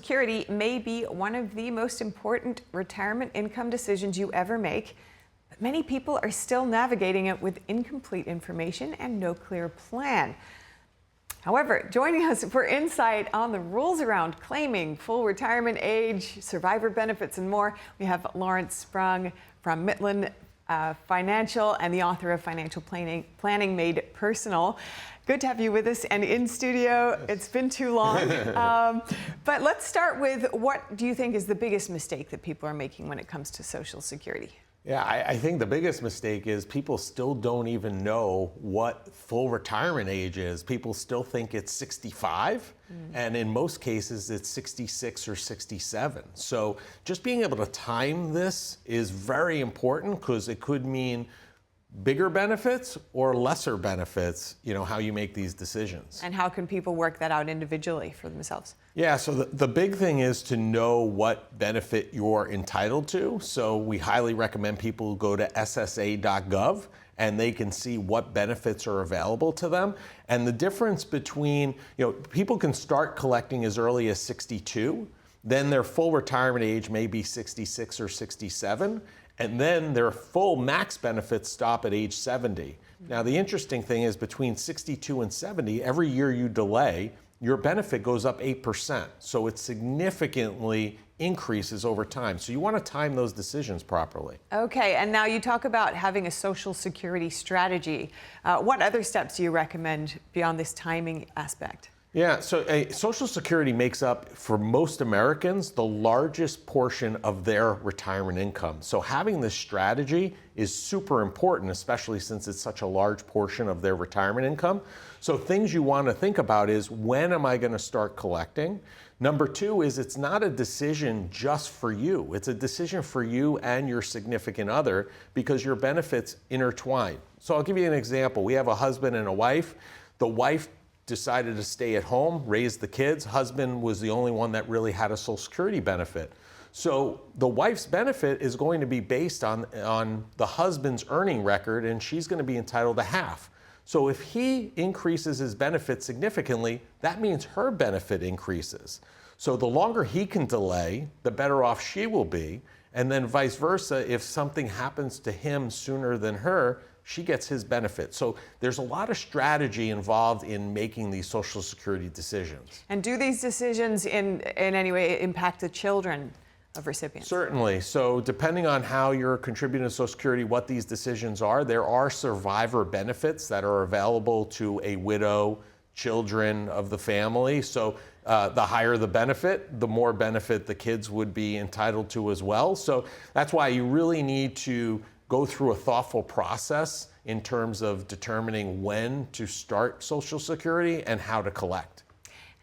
Security may be one of the most important retirement income decisions you ever make, but many people are still navigating it with incomplete information and no clear plan. However, joining us for insight on the rules around claiming full retirement age, survivor benefits, and more, we have Lawrence Sprung from Midland Financial and the author of Financial Planning Made Personal. Good to have you with us and in studio. Yes. It's been too long. But let's start with, what do you think is the biggest mistake that people are making when it comes to Social Security? Yeah, I think the biggest mistake is people still don't even know what full retirement age is. People still think it's 65, and in most cases it's 66 or 67. So just being able to time this is very important, because it could mean bigger benefits or lesser benefits, how you make these decisions. And how can people work that out individually for themselves? Yeah, so the big thing is to know what benefit you're entitled to. So we highly recommend people go to ssa.gov and they can see what benefits are available to them. And the difference between, people can start collecting as early as 62, then their full retirement age may be 66 or 67. And then their full max benefits stop at age 70. Now, the interesting thing is, between 62 and 70, every year you delay, your benefit goes up 8%. So it significantly increases over time. So you want to time those decisions properly. Okay, and now you talk about having a Social Security strategy. What other steps do you recommend beyond this timing aspect? Yeah, so Social Security makes up, for most Americans, the largest portion of their retirement income. So having this strategy is super important, especially since it's such a large portion of their retirement income. So things you want to think about is, when am I going to start collecting? Number two is, it's not a decision just for you. It's a decision for you and your significant other, because your benefits intertwine. So I'll give you an example. We have a husband and a wife. The wife decided to stay at home, raise the kids. Husband was the only one that really had a Social Security benefit. So the wife's benefit is going to be based on the husband's earning record, and she's going to be entitled to half. So if he increases his benefit significantly, that means her benefit increases. So the longer he can delay, the better off she will be. And then vice versa, if something happens to him sooner than her, she gets his benefit. So there's a lot of strategy involved in making these Social Security decisions. And do these decisions in any way impact the children of recipients? Certainly. So depending on how you're contributing to Social Security, what these decisions are, there are survivor benefits that are available to a widow, children of the family. So the higher the benefit, the more benefit the kids would be entitled to as well. So that's why you really need to go through a thoughtful process in terms of determining when to start Social Security and how to collect.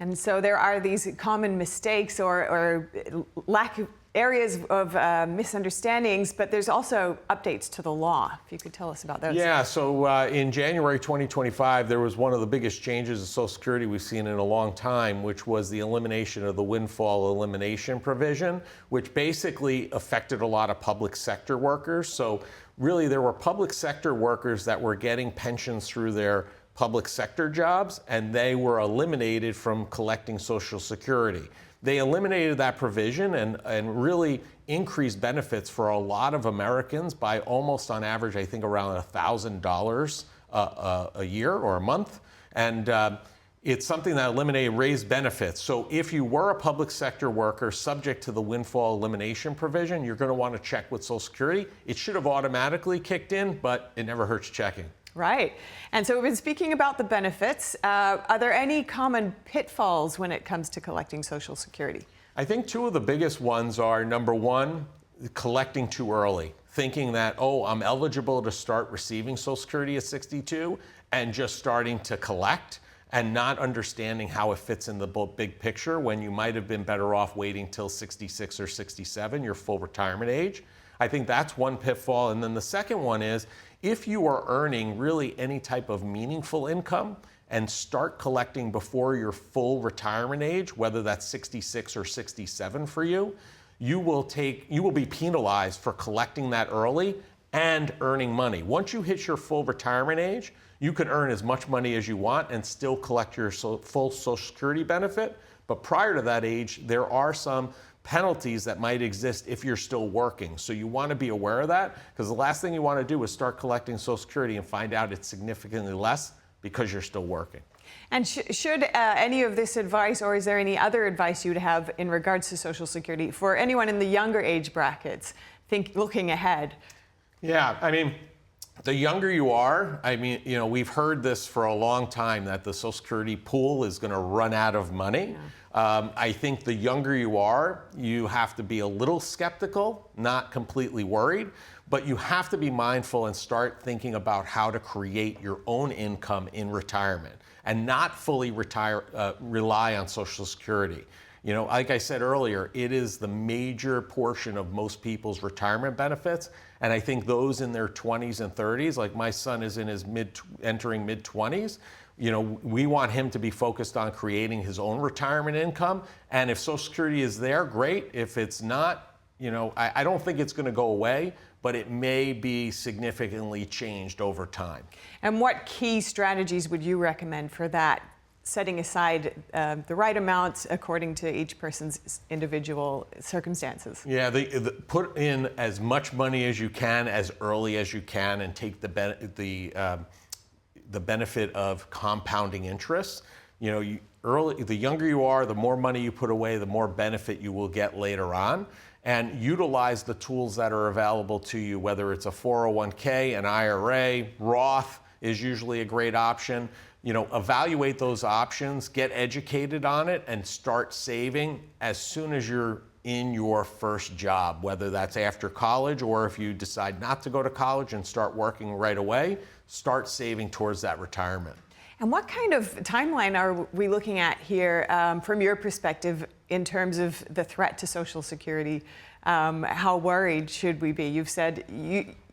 And so there are these common mistakes or lack of areas of misunderstandings, but there's also updates to the law. If you could tell us about those. Yeah, so in January 2025, there was one of the biggest changes of Social Security we've seen in a long time, which was the elimination of the windfall elimination provision, which basically affected a lot of public sector workers. So really, there were public sector workers that were getting pensions through their public sector jobs, and they were eliminated from collecting Social Security. They eliminated that provision and really increased benefits for a lot of Americans by almost, on average, I think around $1,000 a year or a month. And it's something that raised benefits. So if you were a public sector worker subject to the windfall elimination provision, you're going to want to check with Social Security. It should have automatically kicked in, but it never hurts checking. Right. And so we've been speaking about the benefits. Are there any common pitfalls when it comes to collecting Social Security? I think two of the biggest ones are, number one, collecting too early, thinking that, oh, I'm eligible to start receiving Social Security at 62, and just starting to collect and not understanding how it fits in the big picture, when you might have been better off waiting till 66 or 67, your full retirement age. I think that's one pitfall. And then the second one is, if you are earning really any type of meaningful income and start collecting before your full retirement age, whether that's 66 or 67 for you, you will be penalized for collecting that early and earning money. Once you hit your full retirement age, you can earn as much money as you want and still collect your full Social Security benefit, But prior to that age, there are some penalties that might exist if you're still working. So you want to be aware of that, because the last thing you want to do is start collecting Social Security and find out it's significantly less because you're still working. And should any of this advice, or is there any other advice you'd have in regards to Social Security for anyone in the younger age brackets, looking ahead? Yeah, I mean, the younger you are, I mean, you know, we've heard this for a long time that the Social Security pool is going to run out of money. Yeah. I think the younger you are, you have to be a little skeptical, not completely worried, but you have to be mindful and start thinking about how to create your own income in retirement and not fully rely on Social Security. You know, like I said earlier, it is the major portion of most people's retirement benefits. And I think those in their 20s and 30s, like my son is in his entering mid 20s, you know, we want him to be focused on creating his own retirement income. And if Social Security is there, great. If it's not, you know, I don't think it's going to go away, but it may be significantly changed over time. And what key strategies would you recommend for that? Setting aside the right amounts according to each person's individual circumstances. Yeah, put in as much money as you can as early as you can, and take the benefit of compounding interest. You know, the younger you are, the more money you put away, the more benefit you will get later on. And utilize the tools that are available to you, whether it's a 401k, an IRA, Roth is usually a great option. You know, evaluate those options, get educated on it, and start saving as soon as you're in your first job, whether that's after college or if you decide not to go to college and start working right away, start saving towards that retirement. And what kind of timeline are we looking at here from your perspective in terms of the threat to Social Security? How worried should we be? You've said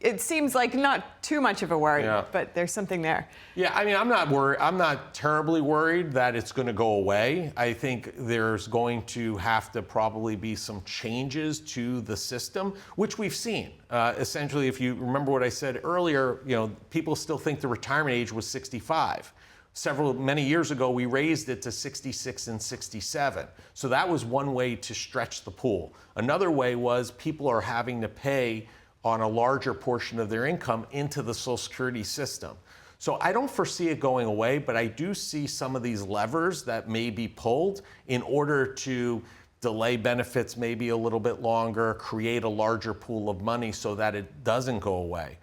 it seems like not too much of a worry, yeah, but there's something there. Yeah, I mean, I'm not worried. I'm not terribly worried that it's going to go away. I think there's going to have to probably be some changes to the system, which we've seen. Essentially, if you remember what I said earlier, you know, people still think the retirement age was 65. Many years ago, we raised it to 66 and 67. So that was one way to stretch the pool. Another way was people are having to pay on a larger portion of their income into the Social Security system. So I don't foresee it going away, but I do see some of these levers that may be pulled in order to delay benefits maybe a little bit longer, create a larger pool of money so that it doesn't go away.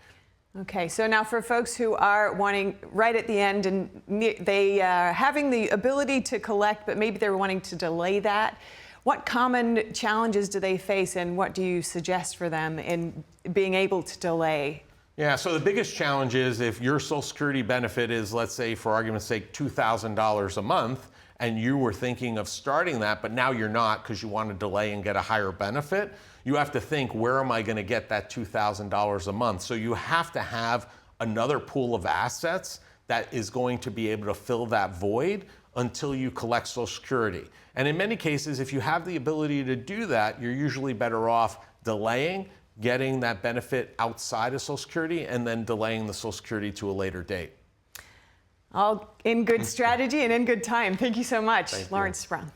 Okay, so now for folks who are wanting right at the end and they having the ability to collect, but maybe they're wanting to delay that, what common challenges do they face, and what do you suggest for them in being able to delay? Yeah, so the biggest challenge is if your Social Security benefit is, let's say, for argument's sake, $2,000 a month, and you were thinking of starting that, but now you're not because you want to delay and get a higher benefit, you have to think, where am I going to get that $2,000 a month? So you have to have another pool of assets that is going to be able to fill that void until you collect Social Security. And in many cases, if you have the ability to do that, you're usually better off delaying, getting that benefit outside of Social Security, and then delaying the Social Security to a later date. All in good strategy and in good time. Thank you so much, Lawrence Brown.